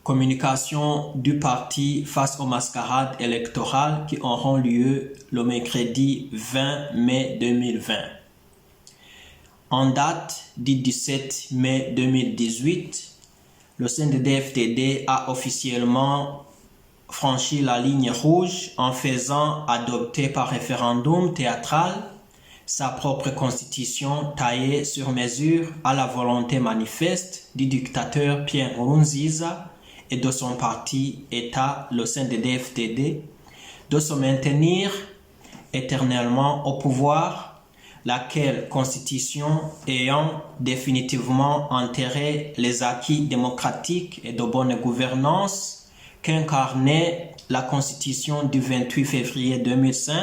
Communication du parti face aux mascarades électorales qui auront lieu le mercredi 20 mai 2020. En date du 17 mai 2018, le CNDD-FDD a officiellement franchi la ligne rouge en faisant adopter par référendum théâtral sa propre constitution taillée sur mesure à la volonté manifeste du dictateur Pierre Nkurunziza et de son parti État, le CNDD-FDD, de se maintenir éternellement au pouvoir, laquelle constitution ayant définitivement enterré les acquis démocratiques et de bonne gouvernance qu'incarnait la constitution du 28 février 2005,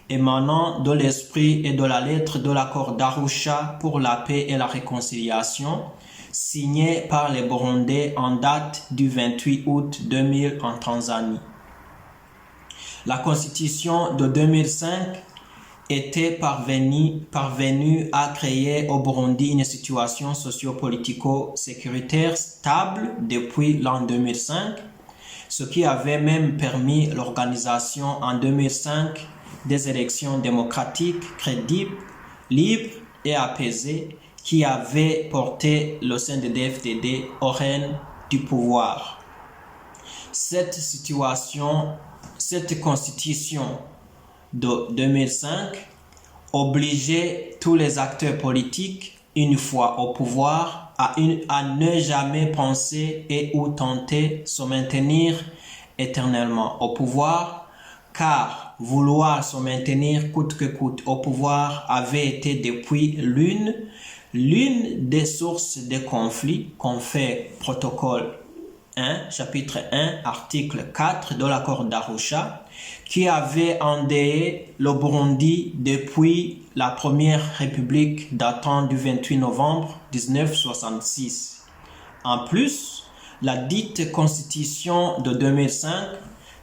émanant de l'esprit et de la lettre de l'accord d'Arusha pour la paix et la réconciliation, signé par les Burundais en date du 28 août 2000 en Tanzanie. La constitution de 2005 était parvenue à créer au Burundi une situation socio-politico-sécuritaire stable depuis l'an 2005, ce qui avait même permis l'organisation en 2005 des élections démocratiques, crédibles, libres et apaisées qui avaient porté le CNDD-FDD au règne du pouvoir. Cette constitution de 2005 obligeait tous les acteurs politiques, une fois au pouvoir, à ne jamais penser et ou tenter se maintenir éternellement au pouvoir, car vouloir se maintenir coûte que coûte au pouvoir avait été depuis l'une des sources de conflits confère protocole 1, chapitre 1, article 4 de l'accord d'Arusha, qui avait endeuillé le Burundi depuis la première république datant du 28 novembre 1966. En plus, la dite constitution de 2005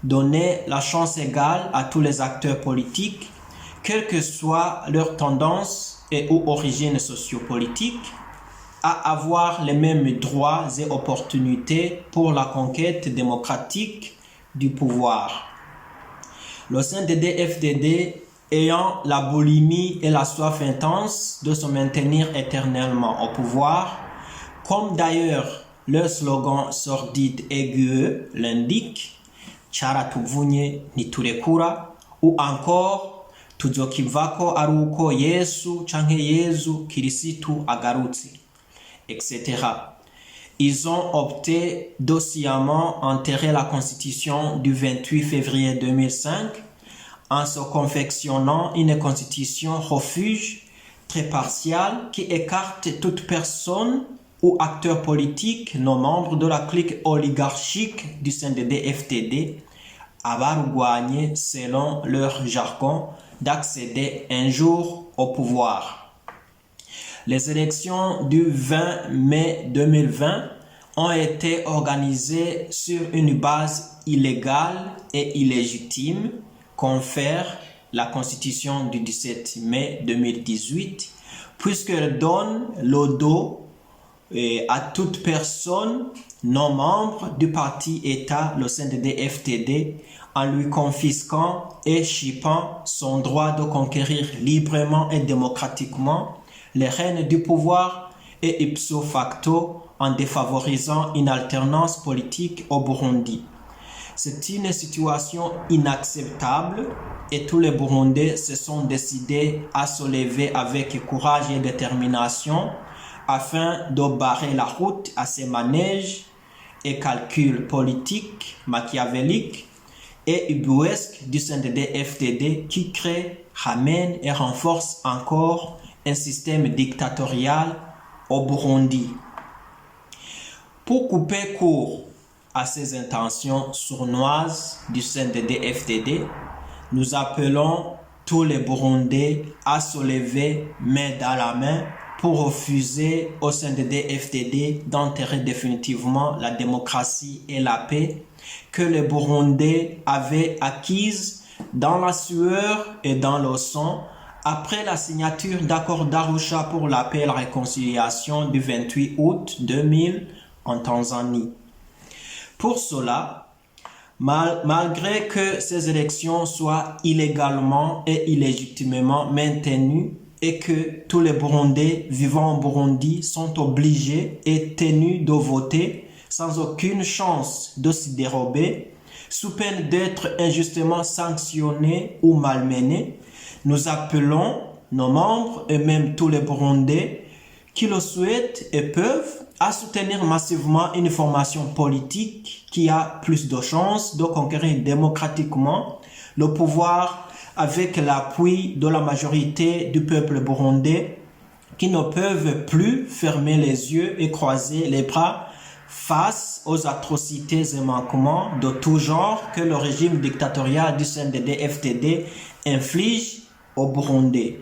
donnait la chance égale à tous les acteurs politiques, quelle que soit leur tendance et ou origine sociopolitique, à avoir les mêmes droits et opportunités pour la conquête démocratique du pouvoir. Le CNDD-FDD ayant la boulimie et la soif intense de se maintenir éternellement au pouvoir, comme d'ailleurs leur slogan sordide aigu l'indique, Charatuvunye niturekura, ou encore Tuzokivako aruko Yesu change Yesu Kirisitu agarutsi, etc. Ils ont opté de sciemment enterrer la constitution du 28 février 2005 en se confectionnant une constitution refuge très partiale qui écarte toute personne ou acteur politique non membre de la clique oligarchique du CNDD-FDD abarugwanye selon leur jargon d'accéder un jour au pouvoir. Les élections du 20 mai 2020 ont été organisées sur une base illégale et illégitime, confère la Constitution du 17 mai 2018, puisqu'elle donne le dos à toute personne non membre du parti État, le CNDD-FDD, en lui confisquant et chippant son droit de conquérir librement et démocratiquement les rênes du pouvoir et ipso facto en défavorisant une alternance politique au Burundi. C'est une situation inacceptable et tous les Burundais se sont décidés à se lever avec courage et détermination afin de barrer la route à ces manèges et calculs politiques, machiavéliques et ubuesques du CNDD-FDD qui crée, ramène et renforce encore un système dictatorial au Burundi. Pour couper court à ces intentions sournoises du CNDD-FDD, nous appelons tous les Burundais à se lever main dans la main pour refuser au CNDD-FDD d'enterrer définitivement la démocratie et la paix que les Burundais avaient acquises dans la sueur et dans le sang après la signature d'accords d'Arusha pour la paix et la réconciliation du 28 août 2000 en Tanzanie. Pour cela, malgré que ces élections soient illégalement et illégitimement maintenues et que tous les Burundais vivant en Burundi sont obligés et tenus de voter sans aucune chance de s'y dérober, sous peine d'être injustement sanctionnés ou malmenés, nous appelons nos membres et même tous les Burundais qui le souhaitent et peuvent à soutenir massivement une formation politique qui a plus de chances de conquérir démocratiquement le pouvoir avec l'appui de la majorité du peuple burundais qui ne peuvent plus fermer les yeux et croiser les bras face aux atrocités et manquements de tout genre que le régime dictatorial du CNDD-FDD inflige aux Burundais.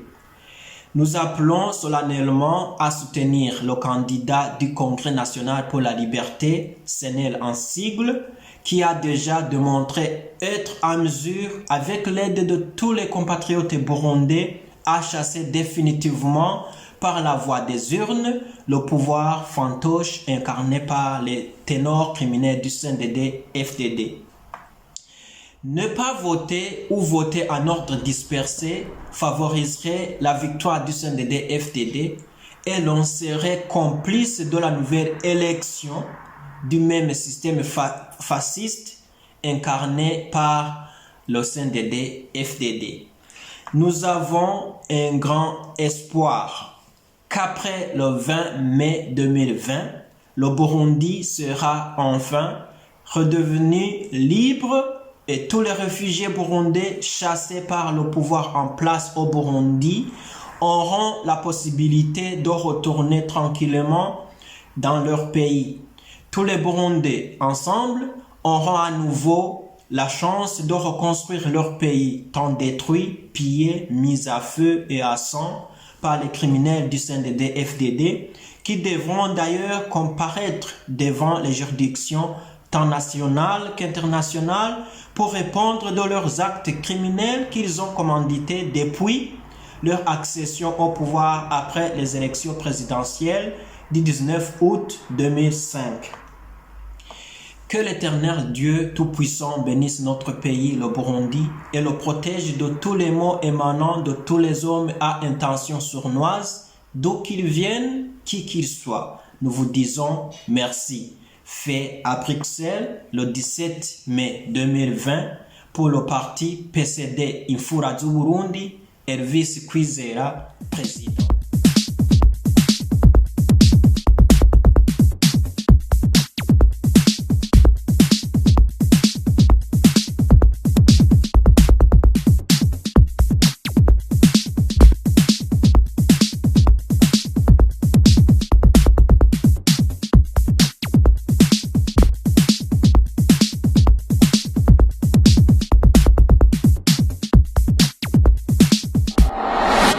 Nous appelons solennellement à soutenir le candidat du Congrès national pour la liberté, CNL en sigle, qui a déjà démontré être en mesure, avec l'aide de tous les compatriotes burundais, à chasser définitivement par la voie des urnes le pouvoir fantoche incarné par les ténors criminels du CNDD-FDD. Ne pas voter ou voter en ordre dispersé favoriserait la victoire du CNDD-FDD et l'on serait complice de la nouvelle élection du même système fasciste incarné par le CNDD-FDD. Nous avons un grand espoir qu'après le 20 mai 2020, le Burundi sera enfin redevenu libre et tous les réfugiés burundais chassés par le pouvoir en place au Burundi auront la possibilité de retourner tranquillement dans leur pays. Tous les Burundais ensemble auront à nouveau la chance de reconstruire leur pays tant détruit, pillé, mis à feu et à sang par les criminels du CNDD-FDD qui devront d'ailleurs comparaître devant les juridictions tant nationales qu'internationales pour répondre de leurs actes criminels qu'ils ont commandités depuis leur accession au pouvoir après les élections présidentielles du 19 août 2005. Que l'Éternel Dieu Tout-Puissant bénisse notre pays, le Burundi, et le protège de tous les maux émanant de tous les hommes à intention sournoise, d'où qu'ils viennent, qui qu'ils soient. Nous vous disons merci. Fait à Bruxelles le 17 mai 2020 pour le parti PCD Infura du Burundi, Elvis Kwizera, président.